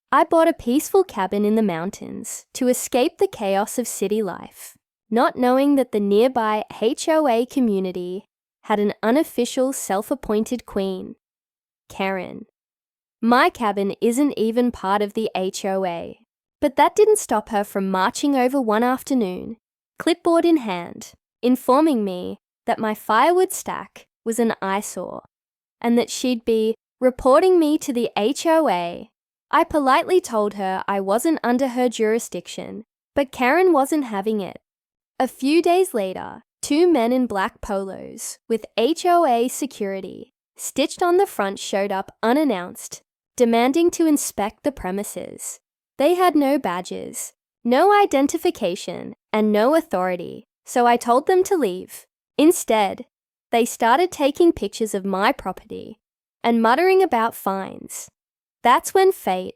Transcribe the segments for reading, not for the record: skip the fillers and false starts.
I bought a peaceful cabin in the mountains to escape the chaos of city life, not knowing that the nearby HOA community had an unofficial self-appointed queen, Karen. My cabin isn't even part of the HOA, but that didn't stop her from marching over one afternoon, clipboard in hand, informing me that my firewood stack was an eyesore and that she'd be reporting me to the HOA. I politely told her I wasn't under her jurisdiction, but Karen wasn't having it. A few days later, 2 men in black polos with HOA security stitched on the front showed up unannounced, demanding to inspect the premises. They had no badges, no identification, and no authority, so I told them to leave. Instead, they started taking pictures of my property and muttering about fines. That's when fate,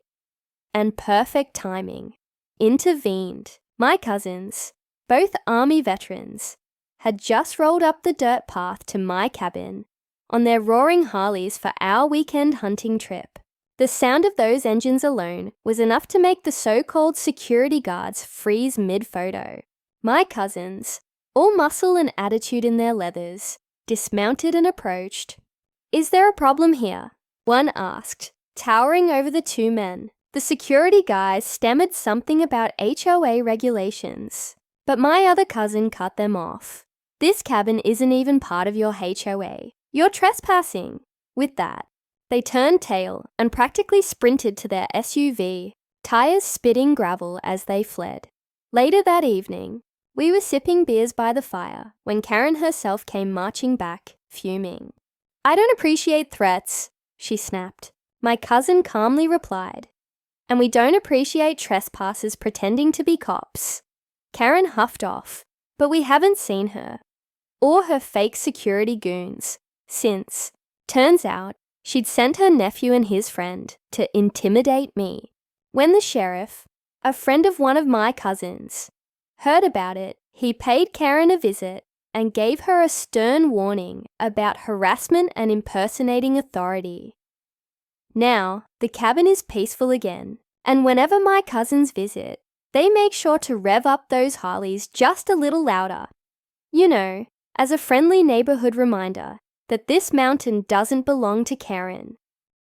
and perfect timing, intervened. My cousins, both Army veterans, had just rolled up the dirt path to my cabin on their roaring Harleys for our weekend hunting trip. The sound of those engines alone was enough to make the so-called security guards freeze mid-photo. My cousins, all muscle and attitude in their leathers, dismounted and approached. "Is there a problem here?" one asked, towering over the 2 men. The security guys stammered something about HOA regulations, but my other cousin cut them off. "This cabin isn't even part of your HOA. You're trespassing." With that, they turned tail and practically sprinted to their SUV, tires spitting gravel as they fled. Later that evening, we were sipping beers by the fire when Karen herself came marching back, fuming. "I don't appreciate threats," she snapped. My cousin calmly replied, "And we don't appreciate trespassers pretending to be cops." Karen huffed off, but we haven't seen her, or her fake security goons, since, turns out, she'd sent her nephew and his friend to intimidate me. When the sheriff, a friend of one of my cousins, heard about it, he paid Karen a visit and gave her a stern warning about harassment and impersonating authority. Now, the cabin is peaceful again, and whenever my cousins visit, they make sure to rev up those Harleys just a little louder. You know, as a friendly neighborhood reminder that this mountain doesn't belong to Karen.